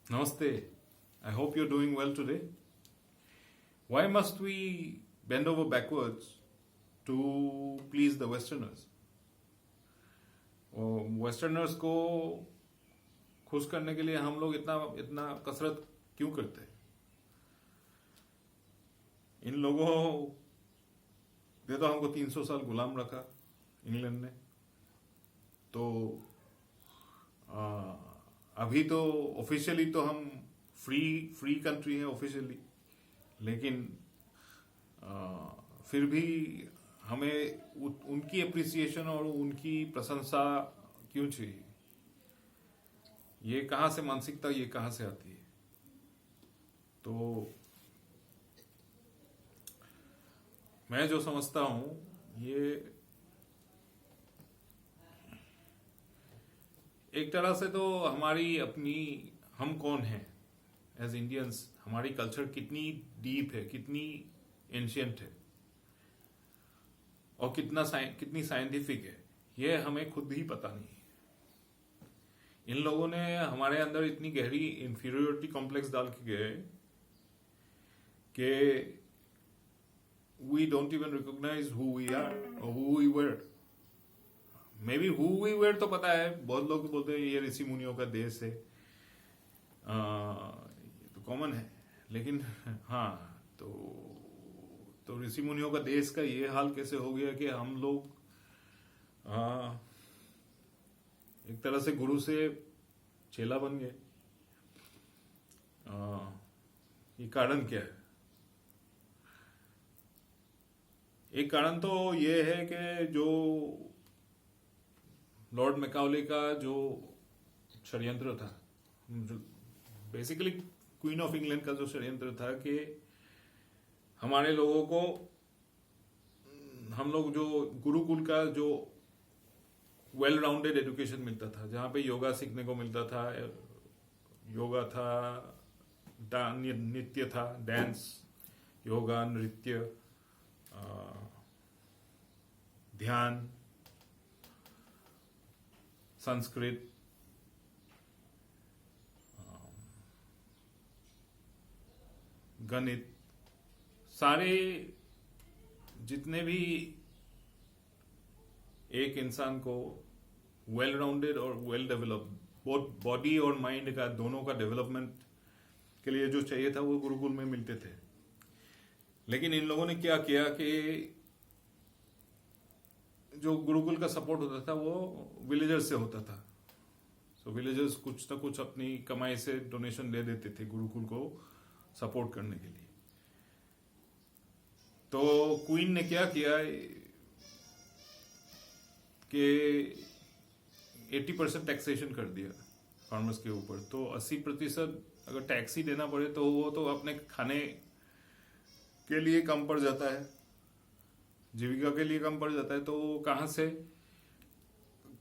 Namaste. I hope you're doing well today. Why must we bend over backwards to please the Westerners? और westerners को खुश करने के लिए हम लोग इतना इतना कसरत क्यों करते हैं? इन लोगों ने तो हमको 300 साल गुलाम रखा इंग्लैंड ने। तो अभी तो ऑफिशियली तो हम फ्री कंट्री है ऑफिशियली, लेकिन फिर भी हमें उनकी अप्रिसिएशन और उनकी प्रशंसा क्यों चाहिए? ये कहाँ से मानसिकता, ये कहाँ से आती है? तो मैं जो समझता हूं, ये एक तरह से तो हमारी अपनी, हम कौन हैं एज इंडियंस, हमारी कल्चर कितनी डीप है, कितनी एंशियंट है और कितनी साइंटिफिक है, ये हमें खुद ही पता नहीं है। इन लोगों ने हमारे अंदर इतनी गहरी इंफीरियोरिटी कॉम्प्लेक्स डाल के गए कि we don't even recognize who we are or who we were. May be who we were तो पता है, बहुत लोग बोलते हैं ये ऋषि मुनियों का देश है, ये तो कॉमन है। लेकिन हाँ, तो ऋषि मुनियों का देश का ये हाल कैसे हो गया कि हम लोग एक तरह से गुरु से चेला बन गए? ये कारण क्या है? एक कारण तो ये है कि जो लॉर्ड मैकाउले का जो षड्यंत्र था, बेसिकली क्वीन ऑफ इंग्लैंड का जो षड्यंत्र था कि हमारे लोगों को, हम लोग जो गुरुकुल का जो वेल राउंडेड एजुकेशन मिलता था, जहाँ पे योगा सीखने को मिलता था, योगा था, नृत्य था, डांस, योगा, नृत्य, ध्यान, संस्कृत, गणित, सारे जितने भी एक इंसान को वेल राउंडेड और वेल डेवलप्ड, बोथ बॉडी और माइंड का, दोनों का डेवलपमेंट के लिए जो चाहिए था वो गुरुकुल में मिलते थे। लेकिन इन लोगों ने क्या किया कि जो गुरुकुल का सपोर्ट होता था वो विलेजर्स से होता था। सो विलेजर्स कुछ ना कुछ अपनी कमाई से डोनेशन दे देते थे गुरुकुल को सपोर्ट करने के लिए। तो क्वीन ने क्या किया कि 80% टैक्सेशन कर दिया फार्मर्स के ऊपर। तो 80% अगर टैक्स ही देना पड़े तो वो तो अपने खाने के लिए कम पड़ जाता है, जीविका के लिए कम पड़ जाता है। तो कहाँ से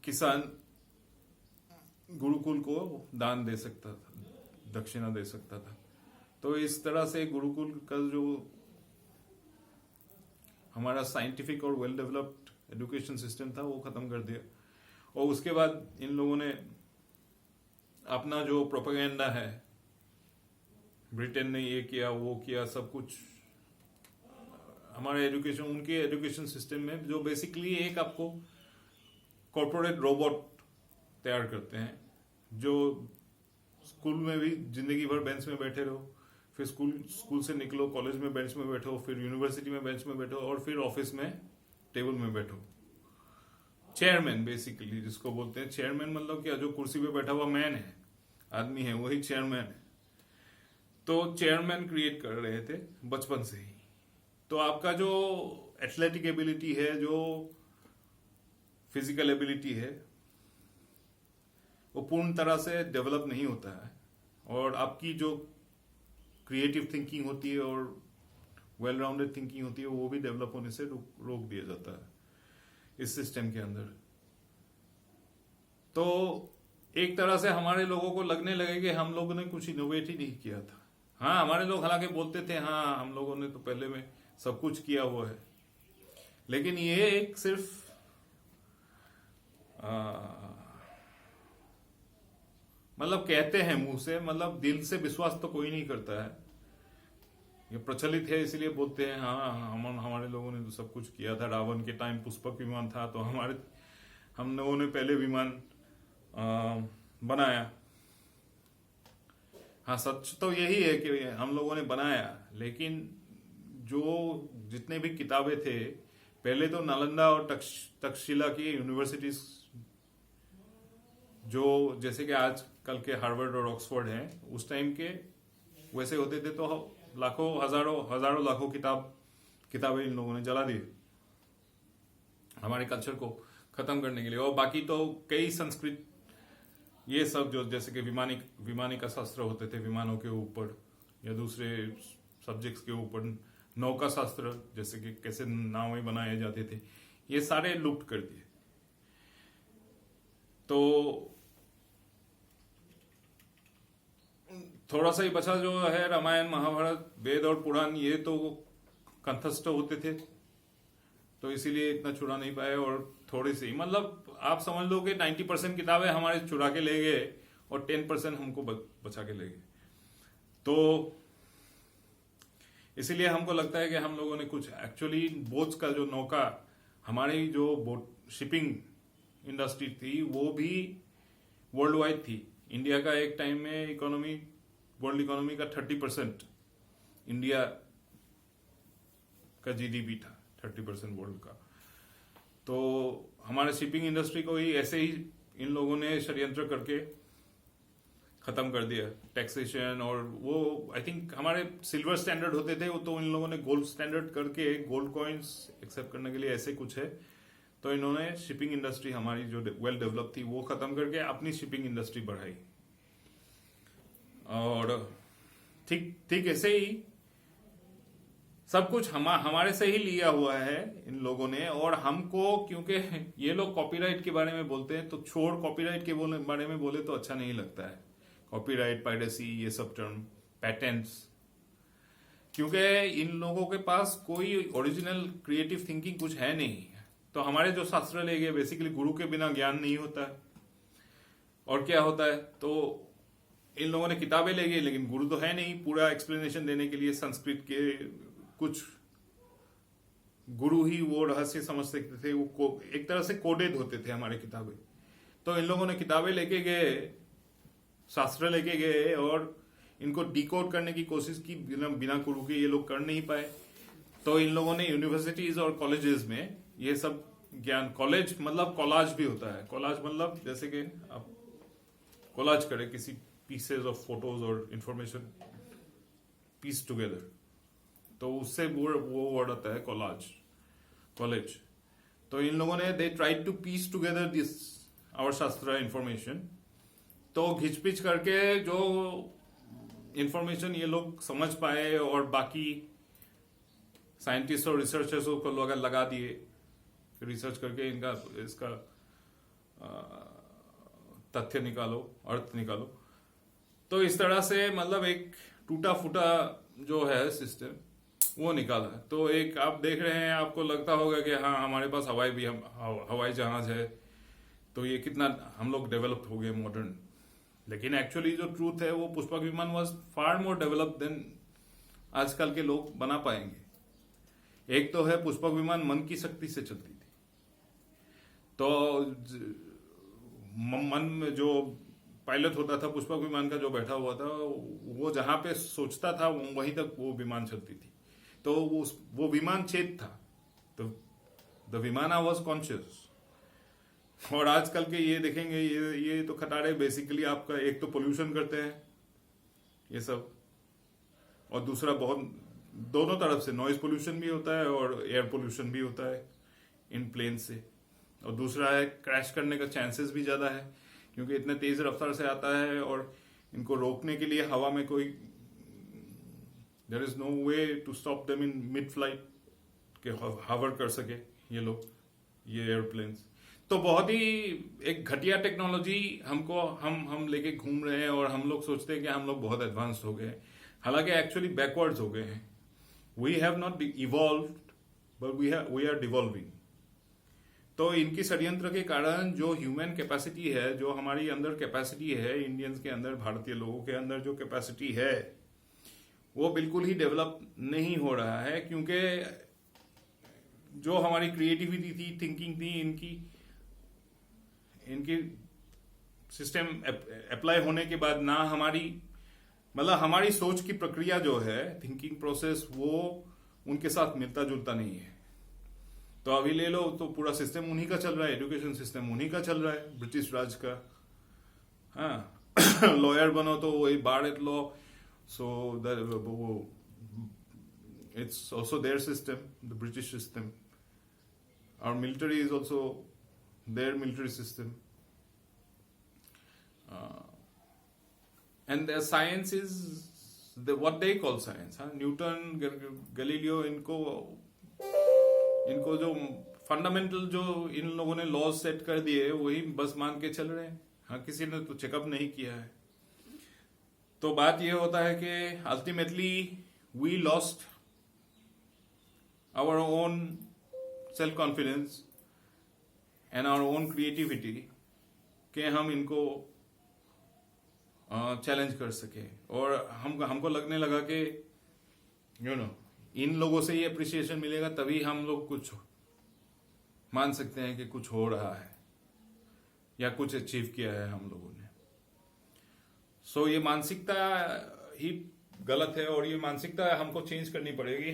किसान गुरुकुल को दान दे सकता था, दक्षिणा दे सकता था? तो इस तरह से गुरुकुल का जो हमारा साइंटिफिक और वेल डेवलप्ड एजुकेशन सिस्टम था वो खत्म कर दिया। और उसके बाद इन लोगों ने अपना जो प्रोपेगेंडा है, ब्रिटेन ने ये किया वो किया, सब कुछ हमारे एजुकेशन, उनके एजुकेशन सिस्टम में जो बेसिकली एक आपको कॉर्पोरेट रोबोट तैयार करते हैं, जो स्कूल में भी जिंदगी भर बेंच में बैठे रहो, फिर स्कूल से निकलो, कॉलेज में बेंच में बैठो, फिर यूनिवर्सिटी में बेंच में बैठो, और फिर ऑफिस में टेबल में बैठो। चेयरमैन बेसिकली जिसको बोलते हैं, चेयरमैन मतलब क्या, जो कुर्सी पे बैठा हुआ मैन है, आदमी है, वही चेयरमैन है। तो चेयरमैन क्रिएट कर रहे थे बचपन से ही। तो आपका जो एथलेटिक एबिलिटी है, जो फिजिकल एबिलिटी है, वो पूर्ण तरह से डेवलप नहीं होता है, और आपकी जो क्रिएटिव थिंकिंग होती है और वेल राउंडेड थिंकिंग होती है वो भी डेवलप होने से रोक दिया जाता है इस सिस्टम के अंदर। तो एक तरह से हमारे लोगों को लगने लगे कि हम लोगों ने कुछ इनोवेट ही नहीं किया था। हाँ, हमारे लोग हालांकि बोलते थे हाँ हम लोगों ने तो पहले में सब कुछ किया हुआ है, लेकिन ये एक सिर्फ मतलब कहते हैं मुंह से, मतलब दिल से विश्वास तो कोई नहीं करता है। ये प्रचलित है इसलिए बोलते हैं हाँ हमारे लोगों ने तो सब कुछ किया था। रावण के टाइम पुष्पक विमान था, तो हम लोगों ने पहले विमान बनाया। हाँ, सच तो यही है कि हम लोगों ने बनाया, लेकिन जो जितने भी किताबें थे पहले, तो नालंदा और तक्षशिला की यूनिवर्सिटीज, जो जैसे कि आज कल के हार्वर्ड और ऑक्सफोर्ड हैं, उस टाइम के वैसे होते थे, तो लाखों हजारों लाखों किताबें इन लोगों ने जला दी हमारे कल्चर को खत्म करने के लिए। और बाकी तो कई संस्कृत ये सब जो जैसे कि विमानी का शास्त्र होते थे विमानों के ऊपर, या दूसरे सब्जेक्ट्स के ऊपर, नौका शास्त्र जैसे कि कैसे नावें बनाए जाते थे, ये सारे लुप्त कर दिए। तो थोड़ा सा ही बचा जो है रामायण, महाभारत, वेद और पुराण, ये तो कंठस्थ होते थे, तो इसीलिए इतना चुरा नहीं पाए। और थोड़ी सी मतलब आप समझ लो कि 90% किताबें हमारे चुरा के ले गए और 10% हमको बचा के ले गए। तो इसीलिए हमको लगता है कि हम लोगों ने कुछ एक्चुअली बोट्स का जो नौका, हमारी जो बोट शिपिंग इंडस्ट्री थी वो भी वर्ल्ड वाइड थी। इंडिया का एक टाइम में वर्ल्ड इकोनॉमी का 30% इंडिया का जीडीपी था, 30% वर्ल्ड का। तो हमारे शिपिंग इंडस्ट्री को ही ऐसे ही इन लोगों ने षड्यंत्र करके खत्म कर दिया, टैक्सेशन। और वो आई थिंक हमारे सिल्वर स्टैंडर्ड होते थे, वो तो इन लोगों ने गोल्ड स्टैंडर्ड करके गोल्ड कॉइन्स एक्सेप्ट करने के लिए ऐसे कुछ है, तो इन्होंने शिपिंग इंडस्ट्री हमारी जो वेल डेवलप थी वो खत्म करके अपनी शिपिंग इंडस्ट्री बढ़ाई। और ठीक ऐसे ही सब कुछ हमारे से ही लिया हुआ है इन लोगों ने। और हमको, क्योंकि ये लोग कॉपीराइट के बारे में बोलते हैं, तो छोड़ कॉपीराइट के बारे में बोले तो अच्छा नहीं लगता है। कॉपीराइट, पायरेसी, ये सब टर्म, पैटेंट्स, क्योंकि इन लोगों के पास कोई ओरिजिनल क्रिएटिव थिंकिंग कुछ है नहीं। तो हमारे जो शास्त्र ले गए, बेसिकली गुरु के बिना ज्ञान नहीं होता है। और क्या होता है, तो इन लोगों ने किताबें ले गई, लेकिन गुरु तो है नहीं पूरा एक्सप्लेनेशन देने के लिए। संस्कृत के कुछ गुरु ही वो रहस्य समझ सकते थे, वो एक तरह से कोडेड होते थे हमारे किताबें। तो इन लोगों ने किताबें लेके गए, शास्त्र लेके गए, और इनको डिकोड करने की कोशिश की, बिना गुरु के ये लोग कर नहीं पाए। तो इन लोगों ने यूनिवर्सिटीज और कॉलेजेस में ये सब ज्ञान, कॉलेज मतलब कोलाज भी होता है। कोलाज मतलब जैसे कि आप कोलाज करें किसी पीसेज ऑफ फोटोज और इंफॉर्मेशन पीस टुगेदर, तो उससे वो वर्ड आता है कॉलेज। तो इन लोगों ने they tried to piece together this our shastra information. तो घिचपिच करके जो इंफॉर्मेशन ये लोग समझ पाए, और बाकी साइंटिस्ट और रिसर्चर्स को लोग लगा दिए, रिसर्च करके इसका तथ्य निकालो, अर्थ निकालो। तो इस तरह से मतलब एक टूटा फूटा जो है सिस्टम वो निकाला। तो एक आप देख रहे हैं, आपको लगता होगा कि हाँ हमारे पास हवाई जहाज है, तो ये कितना हम लोग डेवलप हो गए मॉडर्न। लेकिन एक्चुअली जो ट्रूथ है, वो Pushpak Viman was far more develop than आजकल के लोग बना पाएंगे। एक तो है पुष्पक विमान मन की शक्ति से चलती थी, तो मन में जो पायलट होता था पुष्पक विमान का, जो बैठा हुआ था, वो जहां पे सोचता था वहीं तक वो विमान चलती थी। तो वो विमान चेत था, तो द विमाना वाज कॉन्शियस। और आजकल के ये देखेंगे, ये तो खटारे बेसिकली आपका, एक तो पोल्यूशन करते हैं ये सब, और दूसरा बहुत दोनों तरफ से नॉइज पोल्यूशन भी होता है और एयर पोल्यूशन भी होता है इन प्लेन से। और दूसरा है क्रैश करने का चांसेस भी ज्यादा है, क्योंकि इतने तेज रफ्तार से आता है, और इनको रोकने के लिए हवा में कोई there is no way to stop them in mid flight के हावर कर सके ये लोग, ये एयरप्लेन्स। तो बहुत ही एक घटिया टेक्नोलॉजी हम लेके घूम रहे हैं, और हम लोग सोचते हैं कि हम लोग बहुत एडवांस हो गए, हालांकि एक्चुअली बैकवर्ड्स हो गए हैं। We have not evolved, but we are devolving. तो इनकी षड्यंत्र के कारण जो ह्यूमन कैपेसिटी है, जो हमारी अंदर कैपेसिटी है, इंडियंस के अंदर, भारतीय लोगों के अंदर जो कैपेसिटी है, वो बिल्कुल ही डेवलप नहीं हो रहा है। क्योंकि जो हमारी क्रिएटिविटी थी, थिंकिंग थी, इनकी सिस्टम अप्लाई होने के बाद ना हमारी सोच की प्रक्रिया जो है, थिंकिंग प्रोसेस, वो उनके साथ मिलता जुलता नहीं है। तो अभी ले लो तो पूरा सिस्टम उन्हीं का चल रहा है, एजुकेशन सिस्टम उन्हीं का चल रहा है, ब्रिटिश राज का। हाँ लॉयर बनो तो वही bar at law, so it's also their system, the British system. Our military is also their military system. And their science is what they call science. Newton, Galileo, इनको जो फंडामेंटल जो इन लोगों ने लॉज सेट कर दिए वही बस मान के चल रहे हैं। हाँ, किसी ने तो चेकअप नहीं किया है। तो बात ये होता है कि ultimately we lost our own self-confidence and our own creativity कि हम इनको चैलेंज कर सके। और हमको लगने लगा कि इन लोगों से ही अप्रिसिएशन मिलेगा, तभी हम लोग कुछ मान सकते हैं कि कुछ हो रहा है या कुछ अचीव किया है हम लोगों ने। सो ये मानसिकता ही गलत है और ये मानसिकता हमको चेंज करनी पड़ेगी।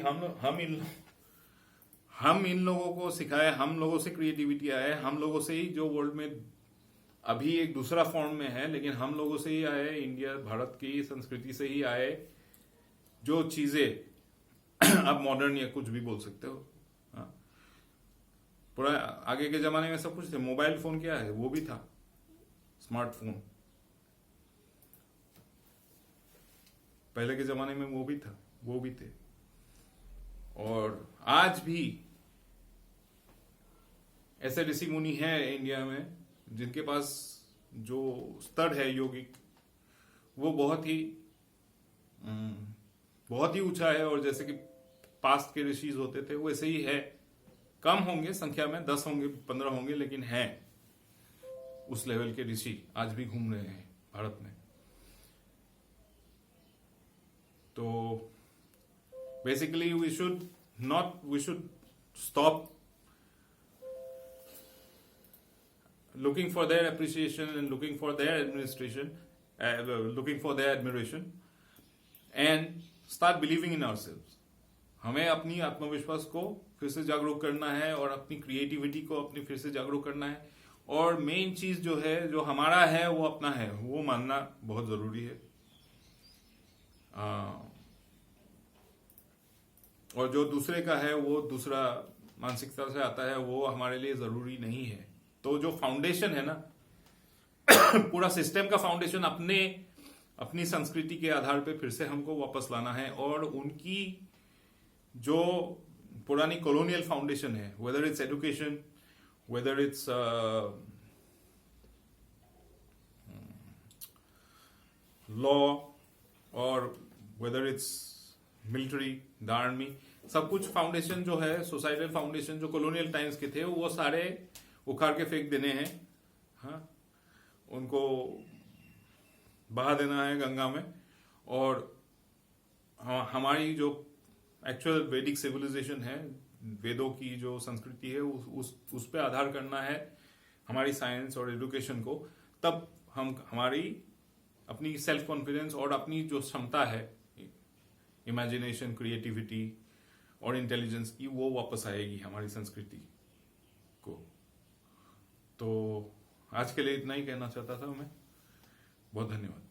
हम इन लोगों को सिखाए, हम लोगों से क्रिएटिविटी आए, हम लोगों से ही जो वर्ल्ड में अभी एक दूसरा फॉर्म में है, लेकिन हम लोगों से ही आए, इंडिया भारत की संस्कृति से ही आए जो चीजें अब मॉडर्न या कुछ भी बोल सकते हो। हाँ, पूरा आगे के जमाने में सब कुछ थे। मोबाइल फोन क्या है, वो भी था, स्मार्टफोन पहले के जमाने में वो भी थे। और आज भी ऐसे ऋषि मुनि हैं इंडिया में जिनके पास जो स्तर है योगिक, वो बहुत ही ऊंचा है। और जैसे कि पास्ट के ऋषि होते थे वैसे ही है। कम होंगे संख्या में, 10 होंगे, 15 होंगे, लेकिन हैं उस लेवल के ऋषि आज भी घूम रहे हैं भारत में। तो basically we should stop looking for their appreciation and looking for their admiration and start believing in ourselves. हमें अपनी आत्मविश्वास को फिर से जागरूक करना है और अपनी क्रिएटिविटी को अपनी फिर से जागरूक करना है। और मेन चीज जो है, जो हमारा है वो अपना है, वो मानना बहुत जरूरी है। और जो दूसरे का है वो दूसरा मानसिकता से आता है, वो हमारे लिए जरूरी नहीं है। तो जो फाउंडेशन है ना पूरा सिस्टम का फाउंडेशन अपनी संस्कृति के आधार पे फिर से हमको वापस लाना है। और उनकी जो पुरानी कॉलोनियल फाउंडेशन है, whether it's education, whether it's law, और whether it's military, the army, सब कुछ फाउंडेशन जो है, सोसाइटल फाउंडेशन जो कॉलोनियल टाइम्स के थे, वो सारे उखाड़ के फेंक देने हैं। हाँ, उनको बहा देना है गंगा में। और हमारी जो एक्चुअल वैदिक सिविलाइजेशन है, वेदों की जो संस्कृति है, उस पे आधार करना है हमारी साइंस और एजुकेशन को। तब हम हमारी अपनी सेल्फ कॉन्फिडेंस और अपनी जो क्षमता है, इमेजिनेशन, क्रिएटिविटी और इंटेलिजेंस की, वो वापस आएगी हमारी संस्कृति को। तो आज के लिए इतना ही कहना चाहता था मैं। बहुत धन्यवाद।